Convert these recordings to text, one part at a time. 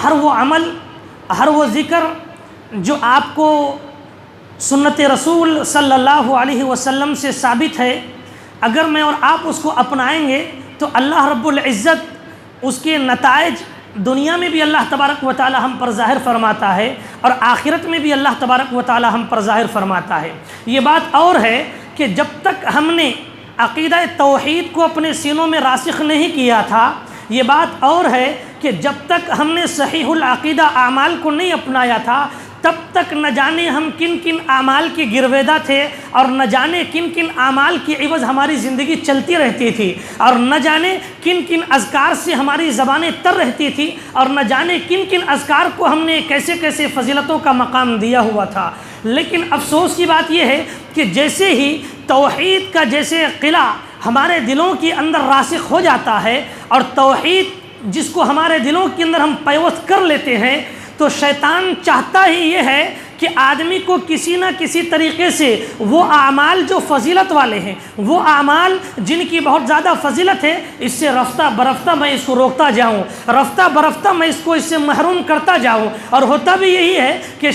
ہر وہ عمل، ہر وہ ذکر جو آپ کو سنت رسول صلی اللہ علیہ وسلم سے ثابت ہے، اگر میں اور آپ اس کو اپنائیں گے تو اللہ رب العزت اس کے نتائج دنیا میں بھی اللہ تبارک و تعالی ہم پر ظاہر فرماتا ہے، اور آخرت میں بھی اللہ تبارک و تعالی ہم پر ظاہر فرماتا ہے۔ یہ بات اور ہے کہ جب تک ہم نے عقیدہ توحید کو اپنے سینوں میں راسخ نہیں کیا تھا، یہ بات اور ہے کہ جب تک ہم نے صحیح العقیدہ اعمال کو نہیں اپنایا تھا، تب تک نہ جانے ہم کن کن اعمال کے گرویدہ تھے، اور نہ جانے کن کن اعمال کی عوض ہماری زندگی چلتی رہتی تھی، اور نہ جانے کن کن اذکار سے ہماری زبانیں تر رہتی تھی، اور نہ جانے کن کن اذکار کو ہم نے کیسے کیسے فضیلتوں کا مقام دیا ہوا تھا۔ لیکن افسوس کی بات یہ ہے کہ جیسے ہی توحید کا جیسے قلعہ ہمارے دلوں کے اندر راسخ ہو جاتا ہے، اور توحید جس کو ہمارے دلوں کے اندر ہم پیوست کر لیتے ہیں، تو شیطان چاہتا ہی یہ ہے کہ آدمی کو کسی نہ کسی طریقے سے وہ اعمال جو فضیلت والے ہیں، وہ اعمال جن کی بہت زیادہ فضیلت ہے، اس سے رفتہ برفتہ میں اس کو روکتا جاؤں، رفتہ برفتہ میں اس کو اس سے محروم کرتا جاؤں۔ اور ہوتا بھی یہی ہے کہ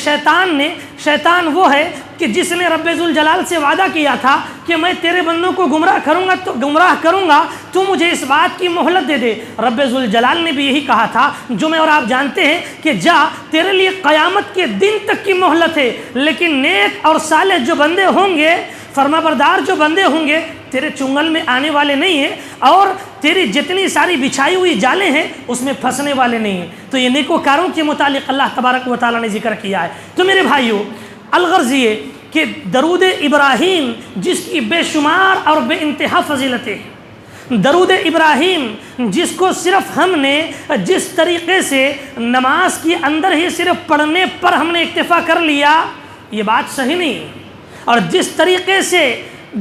شیطان وہ ہے کہ جس نے رب ذوالجلال سے وعدہ کیا تھا کہ میں تیرے بندوں کو گمراہ کروں گا تو مجھے اس بات کی مہلت دے دے۔ رب ذوالجلال نے بھی یہی کہا تھا، جو میں اور آپ جانتے ہیں کہ جا تیرے لیے قیامت کے دن تک کی مہلت ہے، لیکن نیک اور صالح جو بندے ہوں گے، فرما بردار جو بندے ہوں گے، تیرے چنگل میں آنے والے نہیں ہیں، اور تیری جتنی ساری بچھائی ہوئی جالیں ہیں اس میں پھنسنے والے نہیں ہیں۔ تو یہ نیکوکاروں کے متعلق اللہ تبارک و تعالیٰ نے ذکر کیا ہے۔ تو میرے بھائیوں، الغرض یہ کہ درود ابراہیم جس کی بے شمار اور بے انتہا فضیلتیں، درود ابراہیم جس کو صرف ہم نے جس طریقے سے نماز کے اندر ہی صرف پڑھنے پر ہم نے اکتفا کر لیا، یہ بات صحیح نہیں۔ اور جس طریقے سے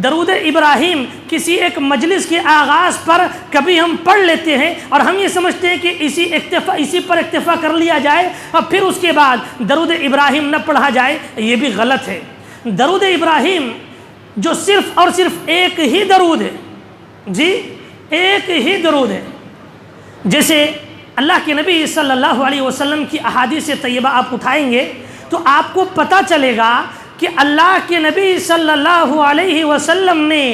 درود ابراہیم کسی ایک مجلس کے آغاز پر کبھی ہم پڑھ لیتے ہیں اور ہم یہ سمجھتے ہیں کہ اسی پر اکتفا کر لیا جائے اور پھر اس کے بعد درود ابراہیم نہ پڑھا جائے، یہ بھی غلط ہے۔ درود ابراہیم جو صرف اور صرف ایک ہی درود ہے، جی ایک ہی درود ہے، جیسے اللہ کے نبی صلی اللہ علیہ وسلم کی احادیث طیبہ آپ اٹھائیں گے تو آپ کو پتہ چلے گا کہ اللہ کے نبی صلی اللہ علیہ وسلم نے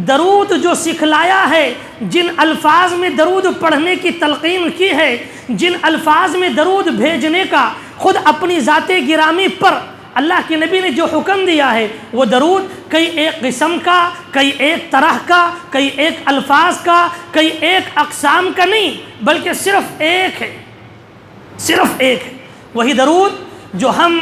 درود جو سکھلایا ہے، جن الفاظ میں درود پڑھنے کی تلقین کی ہے، جن الفاظ میں درود بھیجنے کا خود اپنی ذات گرامی پر اللہ کے نبی نے جو حکم دیا ہے، وہ درود کئی ایک قسم کا، کئی ایک طرح کا، کئی ایک الفاظ کا، کئی ایک اقسام کا نہیں، بلکہ صرف ایک ہے، صرف ایک ہے۔ وہی درود جو ہم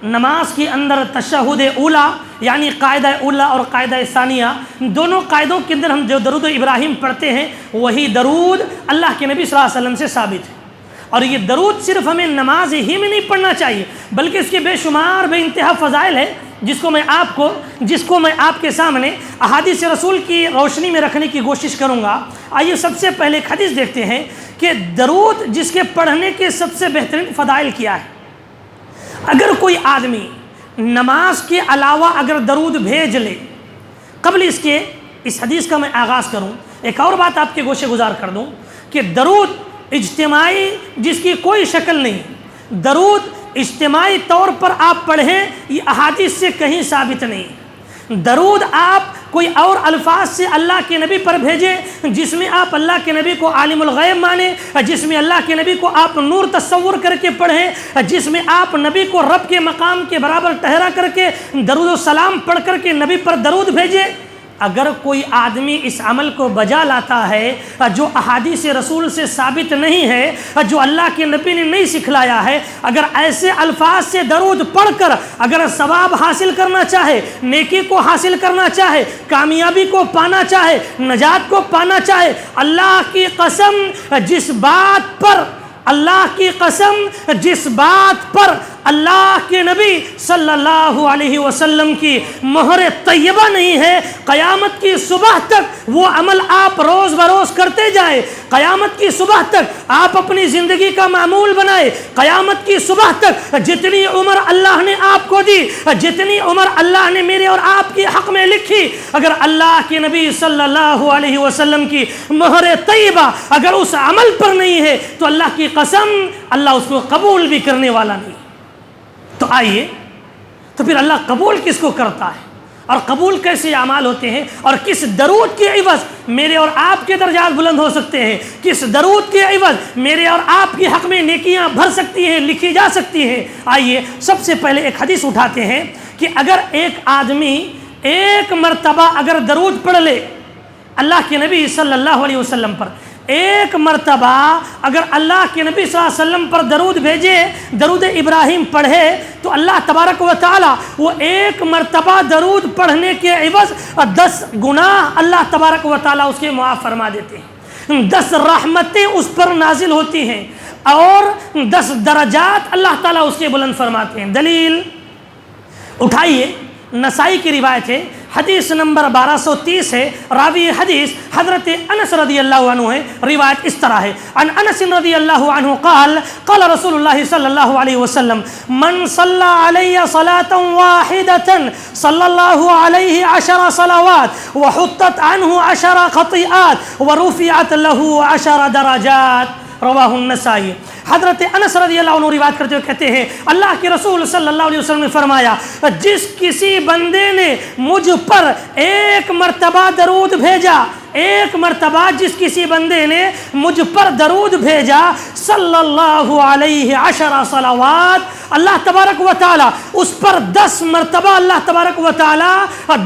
نماز کے اندر تشہد اولا یعنی قاعدہ اولا اور قاعدہ ثانیہ، دونوں قاعدوں کے اندر ہم جو درود ابراہیم پڑھتے ہیں، وہی درود اللہ کے نبی صلی اللہ علیہ وسلم سے ثابت ہے۔ اور یہ درود صرف ہمیں نماز ہی میں نہیں پڑھنا چاہیے، بلکہ اس کے بے شمار بے انتہا فضائل ہے، جس کو میں آپ کے سامنے احادیث رسول کی روشنی میں رکھنے کی کوشش کروں گا۔ آئیے سب سے پہلے ایک حدیث دیکھتے ہیں کہ درود جس کے پڑھنے کے سب سے بہترین فضائل کیا ہے۔ اگر کوئی آدمی نماز کے علاوہ اگر درود بھیج لے، قبل اس حدیث کا میں آغاز کروں، ایک اور بات آپ کے گوشے گزار کر دوں کہ درود اجتماعی جس کی کوئی شکل نہیں، درود اجتماعی طور پر آپ پڑھیں، یہ احادیث سے کہیں ثابت نہیں۔ درود آپ کوئی اور الفاظ سے اللہ کے نبی پر بھیجیں جس میں آپ اللہ کے نبی کو عالم الغیب مانیں، جس میں اللہ کے نبی کو آپ نور تصور کر کے پڑھیں، جس میں آپ نبی کو رب کے مقام کے برابر ٹھہرا کر کے درود و سلام پڑھ کر کے نبی پر درود بھیجیں۔ اگر کوئی آدمی اس عمل کو بجا لاتا ہے جو احادیث رسول سے ثابت نہیں ہے، جو اللہ کے نبی نے نہیں سکھلایا ہے، اگر ایسے الفاظ سے درود پڑھ کر اگر ثواب حاصل کرنا چاہے، نیکی کو حاصل کرنا چاہے، کامیابی کو پانا چاہے، نجات کو پانا چاہے، اللہ کی قسم جس بات پر اللہ کے نبی صلی اللہ علیہ وسلم کی مہر طیبہ نہیں ہے، قیامت کی صبح تک وہ عمل آپ روز بروز کرتے جائیں، قیامت کی صبح تک آپ اپنی زندگی کا معمول بنائے، قیامت کی صبح تک جتنی عمر اللہ نے آپ کو دی، جتنی عمر اللہ نے میرے اور آپ کے حق میں لکھی، اگر اللہ کے نبی صلی اللہ علیہ وسلم کی مہر طیبہ اگر اس عمل پر نہیں ہے تو اللہ کی قسم اللہ اس کو قبول بھی کرنے والا نہیں۔ تو آئیے، تو پھر اللہ قبول کس کو کرتا ہے اور قبول کیسے اعمال ہوتے ہیں، اور کس درود کے عوض میرے اور آپ کے درجات بلند ہو سکتے ہیں، کس درود کے عوض میرے اور آپ کے حق میں نیکیاں بھر سکتی ہیں، لکھی جا سکتی ہیں۔ آئیے سب سے پہلے ایک حدیث اٹھاتے ہیں کہ اگر ایک آدمی ایک مرتبہ اگر درود پڑھ لے اللہ کے نبی صلی اللہ علیہ وسلم پر، ایک مرتبہ اگر اللہ کے نبی صلی اللہ علیہ وسلم پر درود بھیجے، درود ابراہیم پڑھے، تو اللہ تبارک و تعالی وہ ایک مرتبہ درود پڑھنے کے عوض 10 گناہ اللہ تبارک و تعالی اس کے معاف فرما دیتے ہیں، 10 رحمتیں اس پر نازل ہوتی ہیں، اور 10 درجات اللہ تعالی اس کے بلند فرماتے ہیں۔ دلیل اٹھائیے، نسائی کی روایت ہے، حدیث نمبر 1230 ہے، راوی حدیث حضرت انس رضی اللہ عنہ ہے، روایت اس طرح ہے، عن انس رضی اللہ عنہ قال قال رسول اللہ صلی اللہ علیہ وسلم من صلی علی صلاة واحدة صلی اللہ علیہ 10 صلوات وحطت عنہ 10 خطیئات ورفعت له 10 درجات، رواہ النسائی۔ حضرت انس رضی اللہ عنہ روایت کرتے ہوئے کہتے ہیں اللہ کے رسول صلی اللہ علیہ وسلم نے فرمایا جس کسی بندے نے مجھ پر ایک مرتبہ درود بھیجا، ایک مرتبہ جس کسی بندے نے مجھ پر درود بھیجا صلی اللہ علیہ 10 صلوات، اللہ تبارک و تعالی اس پر 10 مرتبہ اللہ تبارک و تعالی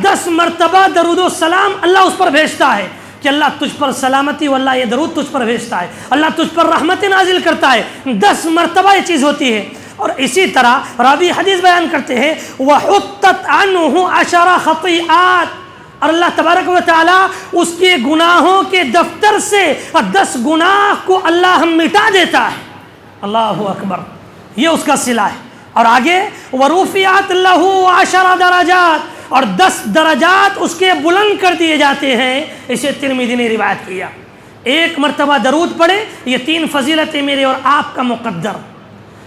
10 مرتبہ درود و سلام اللہ اس پر بھیجتا ہے کہ اللہ تجھ پر سلامتی، واللہ یہ درود تجھ پر بھیجتا ہے، اللہ تجھ پر رحمت نازل کرتا ہے، 10 مرتبہ یہ چیز ہوتی ہے۔ اور اسی طرح راوی حدیث بیان کرتے ہیں وَحُطَّتْ عَنْهُ 10 خطیئات، اور اللہ تبارک و تعالی اس کے گناہوں کے دفتر سے 10 گناہ کو اللہ ہم مٹا دیتا ہے۔ اللہ اکبر، یہ اس کا صلہ ہے۔ اور آگے وَرُفِعَتْ لَهُ 10 درجات، اور 10 درجات اس کے بلند کر دیے جاتے ہیں۔ اسے ترمذی نے روایت کیا۔ ایک مرتبہ درود پڑھے، یہ 3 فضیلتیں میرے اور آپ کا مقدر۔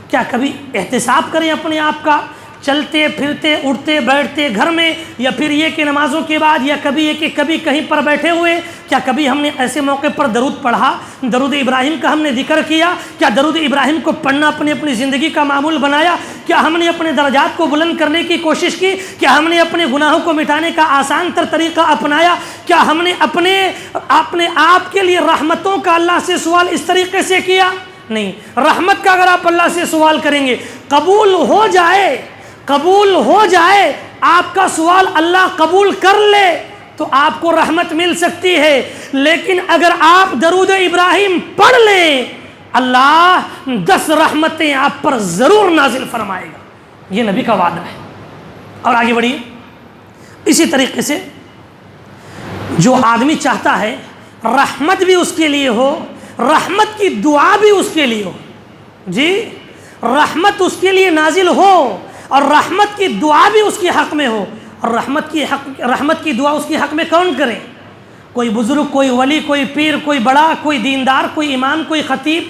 کیا کبھی احتساب کریں اپنے آپ کا، چلتے پھرتے اٹھتے بیٹھتے گھر میں، یا پھر یہ کہ نمازوں کے بعد، یا کبھی یہ کہ کبھی کہیں پر بیٹھے ہوئے، کیا کبھی ہم نے ایسے موقع پر درود پڑھا، درود ابراہیم کا ہم نے ذکر کیا؟ کیا درود ابراہیم کو پڑھنا اپنی زندگی کا معمول بنایا؟ کیا ہم نے اپنے درجات کو بلند کرنے کی کوشش کی؟ کیا ہم نے اپنے گناہوں کو مٹانے کا آسان تر طریقہ اپنایا؟ کیا ہم نے اپنے آپ کے لیے رحمتوں کا اللہ سے سوال اس طریقے سے کیا؟ نہیں۔ رحمت کا اگر آپ اللہ سے سوال کریں گے، قبول ہو جائے آپ کا سوال، اللہ قبول کر لے تو آپ کو رحمت مل سکتی ہے، لیکن اگر آپ درود ابراہیم پڑھ لیں اللہ 10 رحمتیں آپ پر ضرور نازل فرمائے گا، یہ نبی کا وعدہ ہے۔ اور آگے بڑھیے، اسی طریقے سے جو آدمی چاہتا ہے رحمت بھی اس کے لیے ہو، رحمت کی دعا بھی اس کے لیے ہو، جی رحمت اس کے لیے نازل ہو اور رحمت کی دعا بھی اس کے حق میں ہو، اور رحمت کی دعا اس کے حق میں کون کرے؟ کوئی بزرگ، کوئی ولی، کوئی پیر، کوئی بڑا، کوئی دیندار، کوئی امام، کوئی خطیب،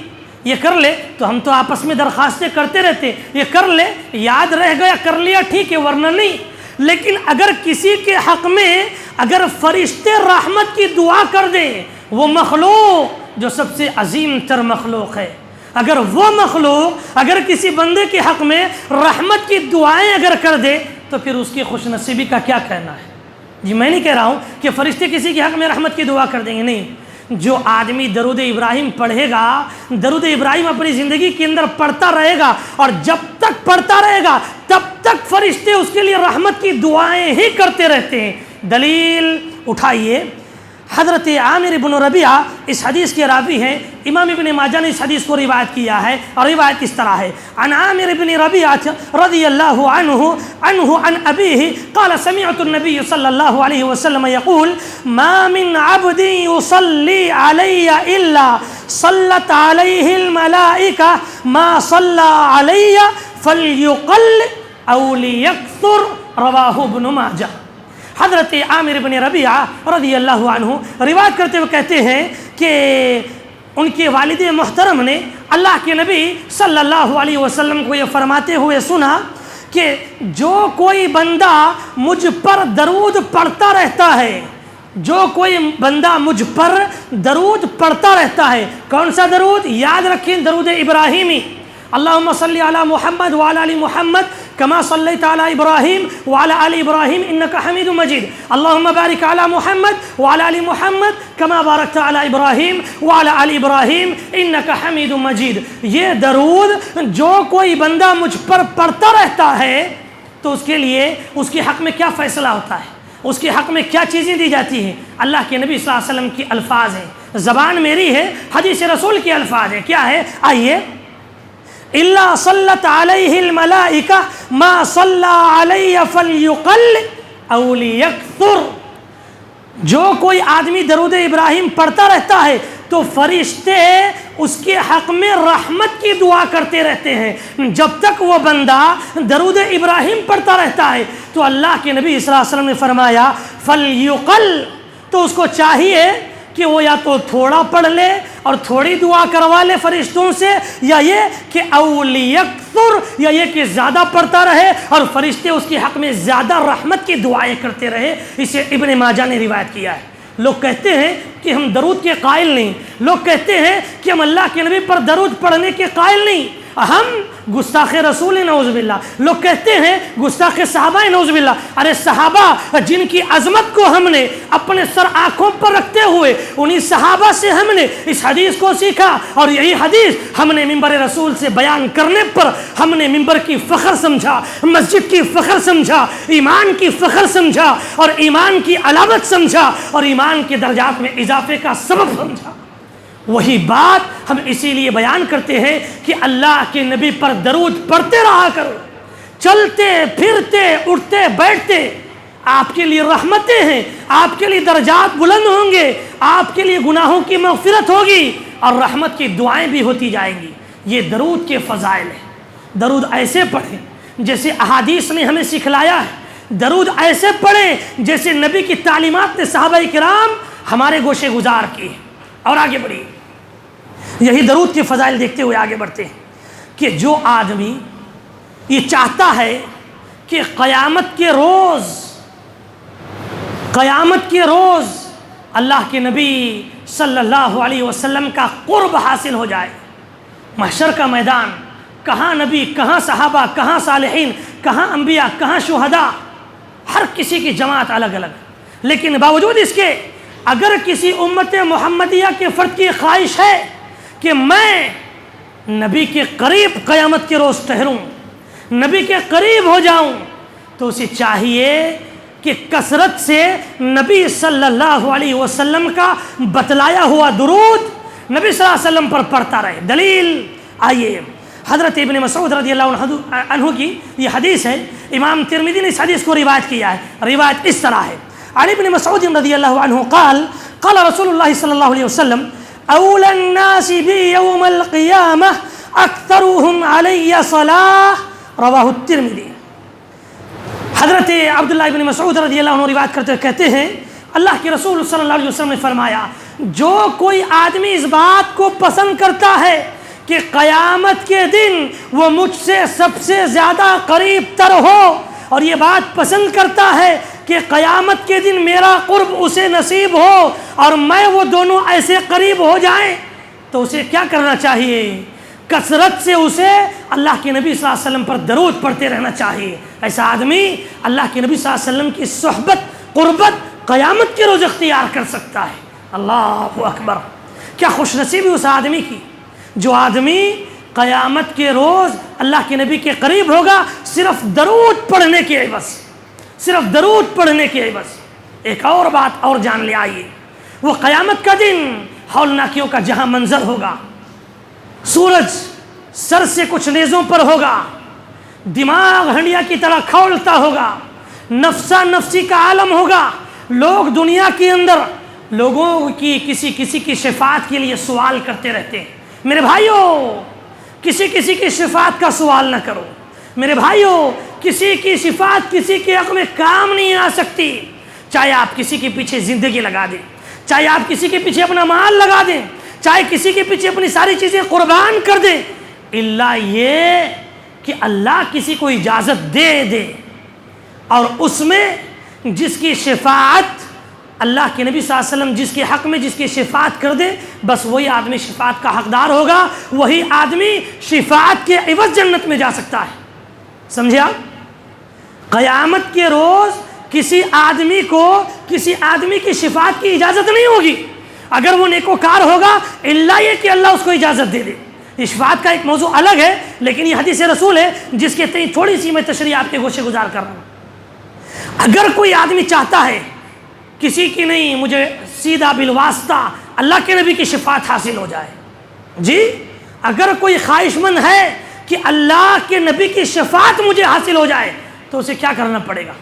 یہ کر لے تو ہم تو آپس میں درخواستیں کرتے رہتے، یہ کر لے، یاد رہ گیا کر لیا ٹھیک ہے، ورنہ نہیں۔ لیکن اگر کسی کے حق میں اگر فرشتے رحمت کی دعا کر دیں، وہ مخلوق جو سب سے عظیم تر مخلوق ہے، اگر وہ مخلوق اگر کسی بندے کے حق میں رحمت کی دعائیں اگر کر دے تو پھر اس کی خوش نصیبی کا کیا کہنا ہے؟ جی میں نہیں کہہ رہا ہوں کہ فرشتے کسی کے حق میں رحمت کی دعا کر دیں گے، نہیں۔ جو آدمی درود ابراہیم پڑھے گا، درود ابراہیم اپنی زندگی کے اندر پڑھتا رہے گا، اور جب تک پڑھتا رہے گا تب تک فرشتے اس کے لیے رحمت کی دعائیں ہی کرتے رہتے ہیں۔ دلیل اٹھائیے، حضرت عامر بن ربیعہ اس حدیث کے راوی ہیں، امام ابن ماجہ نے اس حدیث کو روایت کیا ہے، اور روایت اس طرح ہے، عن عامر بن ربیعہ رضی اللہ عنہ عن ابیہ قال سمعت النبی صلی اللہ علیہ وسلم یقول ما من عبد یصلی علی الا صلت علیہ الملائکہ ما صلی علی فَلْيُقَلِّ أَوْ لِيَكْثُرْ رواہ ابن ماجہ۔ حضرت عامر بن ربیعہ رضی اللہ عنہ روایت کرتے ہوئے کہتے ہیں کہ ان کے والد محترم نے اللہ کے نبی صلی اللہ علیہ وسلم کو یہ فرماتے ہوئے سنا کہ جو کوئی بندہ مجھ پر درود پڑھتا رہتا ہے، جو کوئی بندہ مجھ پر درود پڑھتا رہتا ہے، کون سا درود؟ یاد رکھیں، درود ابراہیمی، اللہم صلی علی محمد وعلی آل محمد کما صلیت علی ابراہیم وعلی آل ابراہیم انکا حمید مجید، اللہم بارک علی محمد وعلی آل محمد کما بارکت علی ابراہیم وعلی آل ابراہیم انکا حمید مجید۔ یہ درود جو کوئی بندہ مجھ پر پڑھتا رہتا ہے تو اس کے لیے اس کے حق میں کیا فیصلہ ہوتا ہے، اس کے حق میں کیا چیزیں دی جاتی ہیں؟ اللہ کے نبی صلی اللہ علیہ وسلم کی الفاظ ہیں، زبان میری ہے، حدیث رسول کے الفاظ ہیں، کیا ہے؟ آئیے، إِلَّا صَلَّتْ عَلَيْهِ الْمَلَائِكَةُ مَا صَلَّى عَلَيَّ فَلْيُقَلِّ أَوْ لِيَكْثُرْ۔ جو کوئی آدمی درود ابراہیم پڑھتا رہتا ہے تو فرشتے اس کے حق میں رحمت کی دعا کرتے رہتے ہیں۔ جب تک وہ بندہ درود ابراہیم پڑھتا رہتا ہے تو اللہ کے نبی صلی اللہ علیہ وسلم نے فرمایا فَلْيُقَلِّ، تو اس کو چاہیے کہ وہ یا تو تھوڑا پڑھ لے اور تھوڑی دعا کروا لے فرشتوں سے، یا یہ کہ أَوْ لِيَكْثُرْ، یا یہ کہ زیادہ پڑھتا رہے اور فرشتے اس کے حق میں زیادہ رحمت کی دعائیں کرتے رہے۔ اسے ابن ماجہ نے روایت کیا ہے۔ لوگ کہتے ہیں کہ ہم درود کے قائل نہیں، لوگ کہتے ہیں کہ ہم اللہ کے نبی پر درود پڑھنے کے قائل نہیں، ہم گستاخ رسول نعوذ باللہ، لوگ کہتے ہیں گستاخ صحابہ نعوذ باللہ۔ ارے صحابہ جن کی عظمت کو ہم نے اپنے سر آنکھوں پر رکھتے ہوئے انہی صحابہ سے ہم نے اس حدیث کو سیکھا، اور یہی حدیث ہم نے منبر رسول سے بیان کرنے پر ہم نے منبر کی فخر سمجھا، مسجد کی فخر سمجھا، ایمان کی فخر سمجھا، اور ایمان کی علامت سمجھا، اور ایمان کے درجات میں اضافے کا سبب سمجھا۔ وہی بات ہم اسی لیے بیان کرتے ہیں کہ اللہ کے نبی پر درود پڑھتے رہا کرو، چلتے پھرتے اٹھتے بیٹھتے، آپ کے لیے رحمتیں ہیں، آپ کے لیے درجات بلند ہوں گے، آپ کے لیے گناہوں کی مغفرت ہوگی اور رحمت کی دعائیں بھی ہوتی جائیں گی۔ یہ درود کے فضائل ہیں۔ درود ایسے پڑھیں جیسے احادیث نے ہمیں سکھلایا ہے، درود ایسے پڑھیں جیسے نبی کی تعلیمات نے صحابہ کرام ہمارے گوشے گزار کی۔ اور آگے بڑھیے، یہی درود کے فضائل دیکھتے ہوئے آگے بڑھتے ہیں کہ جو آدمی یہ چاہتا ہے کہ قیامت کے روز اللہ کے نبی صلی اللہ علیہ وسلم کا قرب حاصل ہو جائے، محشر کا میدان، کہاں نبی، کہاں صحابہ، کہاں صالحین، کہاں انبیاء، کہاں شہداء، ہر کسی کی جماعت الگ الگ، لیکن باوجود اس کے اگر کسی امت محمدیہ کے فرد کی خواہش ہے کہ میں نبی کے قریب قیامت کے روز ٹھہروں، نبی کے قریب ہو جاؤں، تو اسے چاہیے کہ کثرت سے نبی صلی اللہ علیہ وسلم کا بتلایا ہوا درود نبی صلی اللہ علیہ وسلم پر پڑھتا رہے۔ دلیل آئیے، حضرت ابن مسعود رضی اللہ عنہ کی یہ حدیث ہے، امام ترمذی نے اس حدیث کو روایت کیا ہے۔ روایت اس طرح ہے، عن ابن مسعود رضی اللہ عنہ قال قال رسول اللہ صلی اللہ علیہ وسلم أولى الناس بي يوم القيامة أكثرهم علي صلاة، رواہ الترمذی۔ حضرت عبداللہ ابن مسعود رضی اللہ عنہ روایت کرتے کہتے ہیں اللہ کے رسول صلی اللہ علیہ وسلم نے فرمایا، جو کوئی آدمی اس بات کو پسند کرتا ہے کہ قیامت کے دن وہ مجھ سے سب سے زیادہ قریب تر ہو، اور یہ بات پسند کرتا ہے کہ قیامت کے دن میرا قرب اسے نصیب ہو اور میں وہ دونوں ایسے قریب ہو جائیں، تو اسے کیا کرنا چاہیے؟ کثرت سے اسے اللہ کے نبی صلی اللہ علیہ وسلم پر درود پڑھتے رہنا چاہیے۔ ایسا آدمی اللہ کے نبی صلی اللہ علیہ وسلم کی صحبت، قربت قیامت کے روز اختیار کر سکتا ہے۔ اللہ اکبر، کیا خوش نصیبی اس آدمی کی جو آدمی قیامت کے روز اللہ کے نبی کے قریب ہوگا صرف درود پڑھنے کے عوض، صرف درود پڑھنے کے عوض۔ ایک اور بات اور جان لے آئیے، وہ قیامت کا دن ہولناکیوں کا جہاں منظر ہوگا، سورج سر سے کچھ نیزوں پر ہوگا، دماغ ہنڈیا کی طرح کھولتا ہوگا، نفسا نفسی کا عالم ہوگا، لوگ دنیا کے اندر لوگوں کی کسی کی شفاعت کے لیے سوال کرتے رہتے ہیں۔ میرے بھائیوں، کسی کی شفاعت کا سوال نہ کرو، میرے بھائیوں کسی کی صفات کسی کے حق میں کام نہیں آ سکتی، چاہے آپ کسی کے پیچھے زندگی لگا دیں، چاہے آپ کسی کے پیچھے اپنا مال لگا دیں، چاہے کسی کے پیچھے اپنی ساری چیزیں قربان کر دیں، الا یہ کہ اللہ کسی کو اجازت دے دے اور اس میں جس کی شفاعت اللہ کے نبی صلی اللہ علیہ وسلم جس کے حق میں جس کی شفاعت کر دے، بس وہی آدمی شفاعت کا حقدار ہوگا، وہی آدمی شفاعت کے عوض جنت میں جا سکتا ہے۔ سمجھے آپ؟ قیامت کے روز کسی آدمی کو کسی آدمی کی شفاعت کی اجازت نہیں ہوگی اگر وہ نیکوکار ہوگا، الا یہ کہ اللہ اس کو اجازت دے دے۔ یہ شفاعت کا ایک موضوع الگ ہے، لیکن یہ حدیث رسول ہے جس کے تئیں تھوڑی سی میں تشریح آپ کے گوشے گزار کر رہا ہوں۔ اگر کوئی آدمی چاہتا ہے کسی کی نہیں، مجھے سیدھا بالواسطہ اللہ کے نبی کی شفاعت حاصل ہو جائے، جی اگر کوئی خواہش مند ہے کہ اللہ کے نبی کی شفاعت مجھے حاصل ہو جائے تو اسے کیا کرنا پڑے گا؟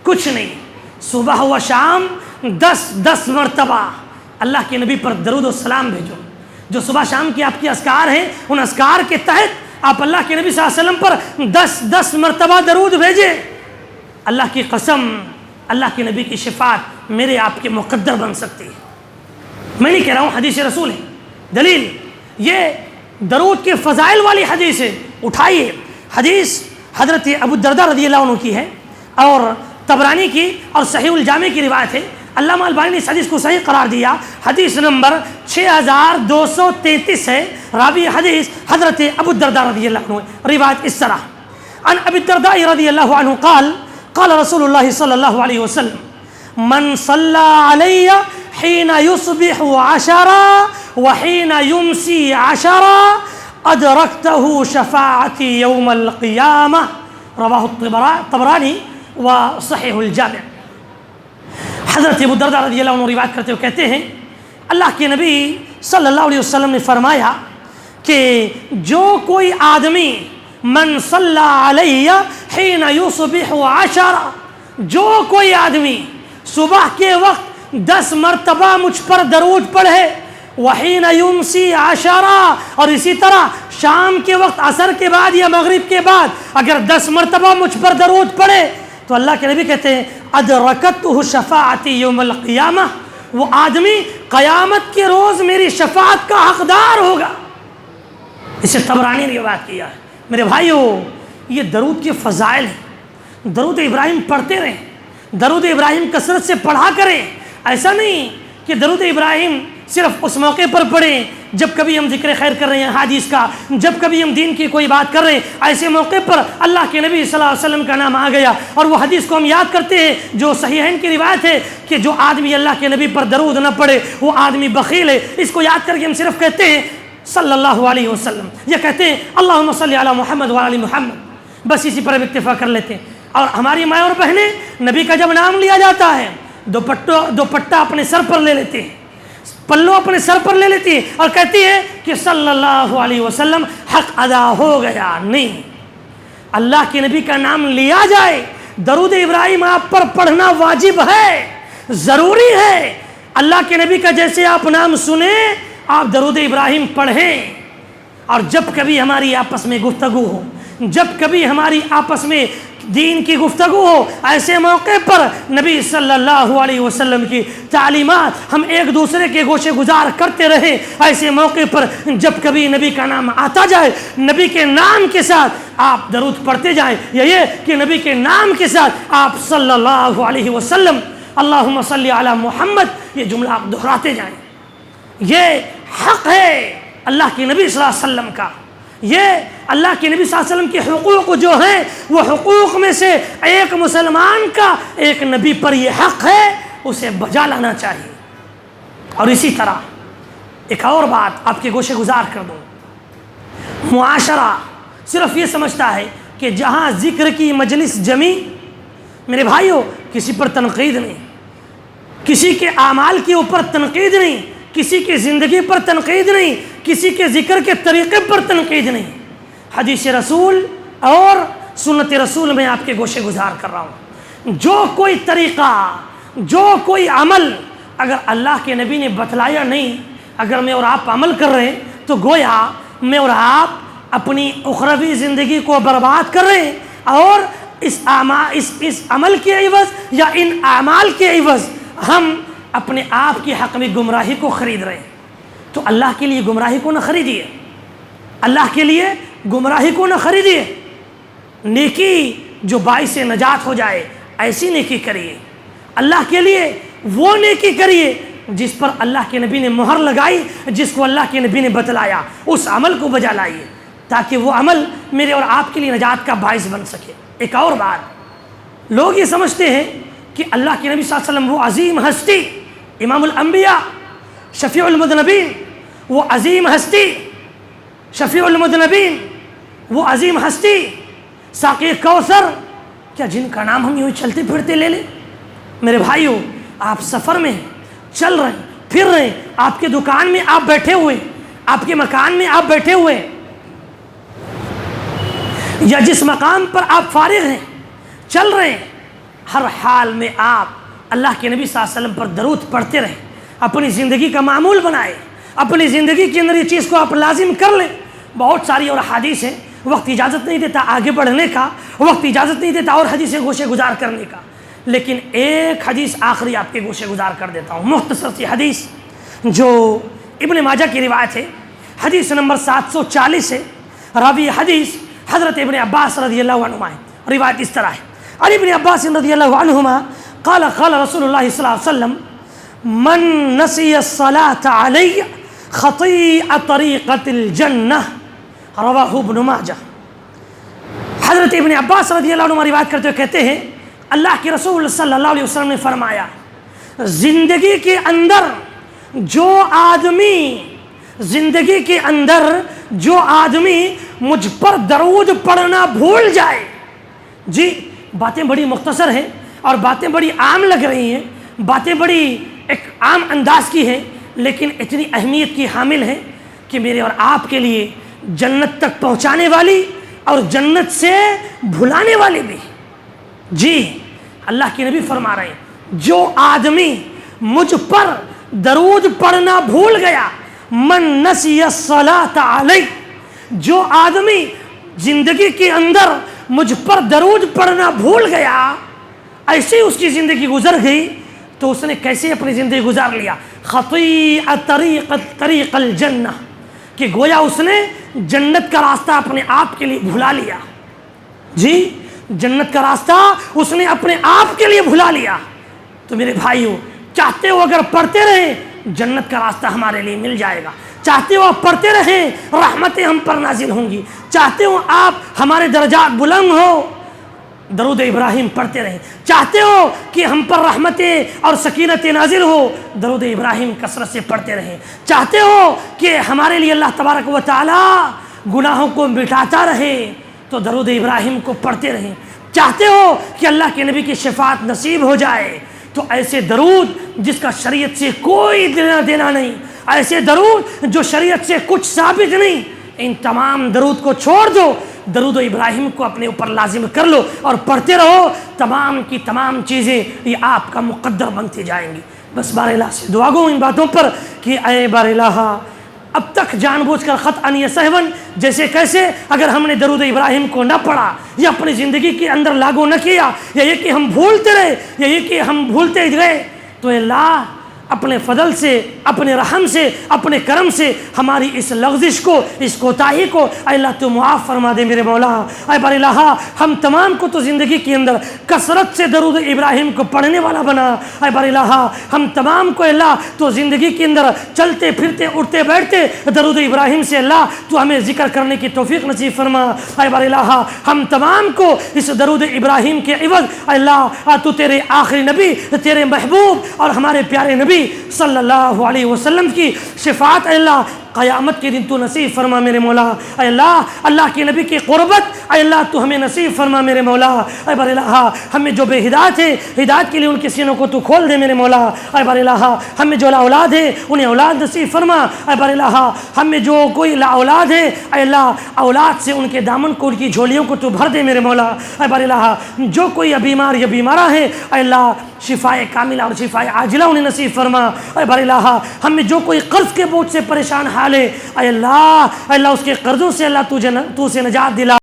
کچھ نہیں، صبح و شام 10 مرتبہ اللہ کے نبی پر درود و سلام بھیجو۔ جو صبح شام کی آپ کی اذکار ہیں، ان اذکار کے تحت آپ اللہ کے نبی صلی اللہ علیہ وسلم پر 10 مرتبہ درود بھیجیں۔ اللہ کی قسم، اللہ کے نبی کی شفاعت میرے آپ کے مقدر بن سکتی ہے۔ میں نہیں کہہ رہا ہوں، حدیث رسول ہے، دلیل یہ درود کے فضائل والی حدیث ہے، اٹھائیے۔ حدیث حضرت ابو الدرداء رضی اللہ عنہ کی ہے اور طبرانی کی اور صحیح الجامع کی روایت ہے۔ علامہ البانی نے اس حدیث کو صحیح قرار دیا۔ حدیث نمبر 6233 ہے، راوی حدیث حضرت ابو الدرداء رضی اللہ عنہ۔ روایت اس طرح، عن ابی الدرداء رضی اللہ عنہ قال قال رسول اللہ صلی اللہ علیہ وسلم من صلی علی حین یصبح 10 وحین یمسی 10 ادرکتہ شفاعتی یوم القیامہ، رواہ الطبرانی وصحیح الجامع۔ حضرت ابو الدرداء رضی اللہ عنہ روایت کرتے ہوئے کہتے ہیں اللہ کے نبی صلی اللہ علیہ وسلم نے فرمایا کہ جو کوئی آدمی من صلی علیہ حین یصبح 10، جو کوئی آدمی صبح کے وقت 10 مرتبہ مجھ پر درود پڑھے، وحین یمسی 10، اور اسی طرح شام کے وقت عصر کے بعد یا مغرب کے بعد اگر 10 مرتبہ مجھ پر درود پڑھے تو اللہ کے نبی کہتے ہیں ادرکتہ شفاعتی یوم القیامہ، وہ آدمی قیامت کے روز میری شفاعت کا حقدار ہوگا۔ اسے طبرانی نے روایت کیا ہے۔ میرے بھائیوں یہ درود کے فضائل ہیں، درود ابراہیم پڑھتے رہیں، درود ابراہیم کثرت سے پڑھا کریں۔ ایسا نہیں کہ درود ابراہیم صرف اس موقع پر پڑھیں جب کبھی ہم ذکر خیر کر رہے ہیں حدیث کا، جب کبھی ہم دین کی کوئی بات کر رہے ہیں، ایسے موقع پر اللہ کے نبی صلی اللہ علیہ وسلم کا نام آ گیا اور وہ حدیث کو ہم یاد کرتے ہیں جو صحیحین کی روایت ہے کہ جو آدمی اللہ کے نبی پر درود نہ پڑھے وہ آدمی بخیل ہے۔ اس کو یاد کر کے ہم صرف کہتے ہیں صلی اللہ علیہ وسلم، یا کہتے ہیں اللہم صلی علی محمد وعلی محمد، بس اسی پر اکتفا کر لیتے ہیں۔ اور ہماری مائیں اور بہنیں نبی کا جب نام لیا جاتا ہے دوپٹہ اپنے سر پر لے لیتے ہیں، پلو اپنے سر پر لے لیتی ہے اور کہتی ہے کہ صلی اللہ علیہ وسلم، حق ادا ہو گیا۔ نہیں، اللہ کے نبی کا نام لیا جائے، درود ابراہیم آپ پر پڑھنا واجب ہے، ضروری ہے۔ اللہ کے نبی کا جیسے آپ نام سنیں آپ درود ابراہیم پڑھیں۔ اور جب کبھی ہماری آپس میں گفتگو ہو، جب کبھی ہماری آپس میں دین کی گفتگو ہو، ایسے موقع پر نبی صلی اللہ علیہ وسلم کی تعلیمات ہم ایک دوسرے کے گوشے گزار کرتے رہیں۔ ایسے موقع پر جب کبھی نبی کا نام آتا جائے، نبی کے نام کے ساتھ آپ درود پڑھتے جائیں، یا یہ کہ نبی کے نام کے ساتھ آپ صلی اللہ علیہ وسلم اللہم صلی علی محمد یہ جملہ آپ دہراتے جائیں۔ یہ حق ہے اللہ کے نبی صلی اللہ علیہ وسلم کا، یہ اللہ کے نبی صلی اللہ علیہ وسلم کے حقوق جو ہیں وہ حقوق میں سے ایک مسلمان کا ایک نبی پر یہ حق ہے، اسے بجا لانا چاہیے۔ اور اسی طرح ایک اور بات آپ کے گوشے گزار کر دوں، معاشرہ صرف یہ سمجھتا ہے کہ جہاں ذکر کی مجلس جمی، میرے بھائیوں کسی پر تنقید نہیں، کسی کے اعمال کے اوپر تنقید نہیں، کسی کی زندگی پر تنقید نہیں، کسی کے ذکر کے طریقے پر تنقید نہیں۔ حدیث رسول اور سنت رسول میں آپ کے گوشے گزار کر رہا ہوں۔ جو کوئی طریقہ، جو کوئی عمل اگر اللہ کے نبی نے بتلایا نہیں، اگر میں اور آپ عمل کر رہے ہیں تو گویا میں اور آپ اپنی اخروی زندگی کو برباد کر رہے ہیں اور اس عمل کے عوض یا ان اعمال کے عوض ہم اپنے آپ کی حق میں گمراہی کو خرید رہے ہیں۔ تو اللہ کے لیے گمراہی کو نہ خریدیے، اللہ کے لیے گمراہی کو نہ خریدیے، نیکی جو باعث نجات ہو جائے ایسی نیکی کریے، اللہ کے لیے وہ نیکی کریے جس پر اللہ کے نبی نے مہر لگائی، جس کو اللہ کے نبی نے بتلایا، اس عمل کو بجا لائیے تاکہ وہ عمل میرے اور آپ کے لیے نجات کا باعث بن سکے۔ ایک اور بات، لوگ یہ سمجھتے ہیں کہ اللہ کے نبی صلی اللہ علیہ وسلم وہ عظیم ہستی، امام الانبیاء، شفیع المذنبین، وہ عظیم ہستی، شفیع المذنبین، وہ عظیم ہستی، ساقی کوثر، کیا جن کا نام ہم یوں چلتے پھرتے لے لیں؟ میرے بھائیو، آپ سفر میں چل رہے ہیں، پھر رہے ہیں، آپ کے دکان میں آپ بیٹھے ہوئے، آپ کے مکان میں آپ بیٹھے ہوئے، یا جس مقام پر آپ فارغ ہیں، چل رہے ہیں، ہر حال میں آپ اللہ کے نبی صلی اللہ علیہ وسلم پر درود پڑھتے رہیں، اپنی زندگی کا معمول بنائے، اپنی زندگی کے اندر یہ چیز کو آپ لازم کر لیں۔ بہت ساری اور حدیث ہیں، وقت اجازت نہیں دیتا آگے بڑھنے کا، وقت اجازت نہیں دیتا اور حدیثیں گوشے گزار کرنے کا، لیکن ایک حدیث آخری آپ کے گوشے گزار کر دیتا ہوں، مختصر سی حدیث جو ابن ماجہ کی روایت ہے، حدیث نمبر 740 ہے، راوی حدیث حضرت ابن عباس رضی اللہ عنہما ہے۔ روایت اس طرح ہے، عن ابن عباس رضی اللہ عنہما قال قال رسول اللہ صلی اللہ علیہ وسلم من نسی الصلاة علی خطیئ طریقۃ الجنہ، رواہ ابن ماجہ۔ حضرت ابن عباس رضی اللہ عنہ روایت کرتے ہوئے کہتے ہیں اللہ کے رسول صلی اللہ علیہ وسلم نے فرمایا، زندگی کے اندر جو آدمی مجھ پر درود پڑھنا بھول جائے، جی باتیں بڑی مختصر ہیں اور باتیں بڑی عام لگ رہی ہیں، باتیں بڑی ایک عام انداز کی ہیں، لیکن اتنی اہمیت کی حامل ہیں کہ میرے اور آپ کے لیے جنت تک پہنچانے والی اور جنت سے بھلانے والی بھی۔ جی اللہ کے نبی فرما رہے ہیں جو آدمی مجھ پر درود پڑھنا بھول گیا، من نسی الصلاۃ علی، جو آدمی زندگی کے اندر مجھ پر درود پڑھنا بھول گیا، ایسے اس کی زندگی گزر گئی، تو اس نے کیسے اپنی زندگی گزار لیا؟ خطیئ طریق الجنہ، کہ گویا اس نے جنت کا راستہ اپنے آپ کے لیے بھلا لیا۔ جی جنت کا راستہ اس نے اپنے آپ کے لیے بھلا لیا۔ تو میرے بھائیوں، چاہتے ہو اگر پڑھتے رہیں جنت کا راستہ ہمارے لیے مل جائے گا، چاہتے ہو آپ پڑھتے رہیں رحمتیں ہم پر نازل ہوں گی، چاہتے ہو آپ ہمارے درجات بلند ہو، درود ابراہیم پڑھتے رہیں، چاہتے ہو کہ ہم پر رحمتیں اور سکینت نازل ہو، درود ابراہیم کثرت سے پڑھتے رہیں، چاہتے ہو کہ ہمارے لیے اللہ تبارک و تعالی گناہوں کو مٹاتا رہے تو درود ابراہیم کو پڑھتے رہیں، چاہتے ہو کہ اللہ کے نبی کی شفاعت نصیب ہو جائے تو ایسے درود جس کا شریعت سے کوئی لینا دینا نہیں، ایسے درود جو شریعت سے کچھ ثابت نہیں، ان تمام درود کو چھوڑ دو، درود و ابراہیم کو اپنے اوپر لازم کر لو اور پڑھتے رہو، تمام کی تمام چیزیں یہ آپ کا مقدر بنتی جائیں گی۔ بس بار الہ سے دعا گو ان باتوں پر کہ اے بار الہ، اب تک جان بوجھ کر خطأ یا سہون جیسے کیسے اگر ہم نے درود ابراہیم کو نہ پڑھا یا اپنی زندگی کے اندر لاگو نہ کیا، یا یہ کہ ہم بھولتے رہے، یا یہ کہ ہم بھولتے گئے، تو اللہ اپنے فضل سے، اپنے رحم سے، اپنے کرم سے ہماری اس لغزش کو، اس کوتاہی کو اے اللہ تو معاف فرما دے میرے مولا۔ اے بار الہ، ہم تمام کو تو زندگی کے اندر کثرت سے درود ابراہیم کو پڑھنے والا بنا۔ اے بار الہ، ہم تمام کو اللہ تو زندگی کے اندر چلتے پھرتے اٹھتے بیٹھتے درود ابراہیم سے اللہ تو ہمیں ذکر کرنے کی توفیق نصیب فرما۔ اے بار الہ، ہم تمام کو اس درود ابراہیم کے عوض اے اللہ تو تیرے آخری نبی، تیرے محبوب اور ہمارے پیارے نبی صلی اللہ علیہ وسلم کی شفاعت اے اللہ قیامت کے دن تو نصیب فرما میرے مولا۔ اے اللہ، اللہ کے نبی کی قربت اے اللہ تو ہمیں نصیب فرما میرے مولا۔ اے بار الہ، ہمیں جو بے ہدایت ہے ہدایت کے لیے ان کے سینوں کو تو کھول دے میرے مولا۔ اے بار الہ، ہمیں جو لا اولاد ہے انہیں اولاد نصیب فرما۔ اے بار الہ، ہمیں جو کوئی لا اولاد ہے اے اللہ اولاد سے ان کے دامن کو، ان کی جھولیوں کو تو بھر دے میرے مولا۔ اے بار الہ، جو کوئی بیمار یا بیمارہ ہے اے اللہ شفائے کاملہ اور شفائے عاجلہ انہیں نصیب فرما۔ اے بار الہ، ہمیں جو کوئی قرض کے بوجھ سے پریشان حال ہے، اے اللہ اس کے قرضوں سے اللہ تو اسے نجات دلا۔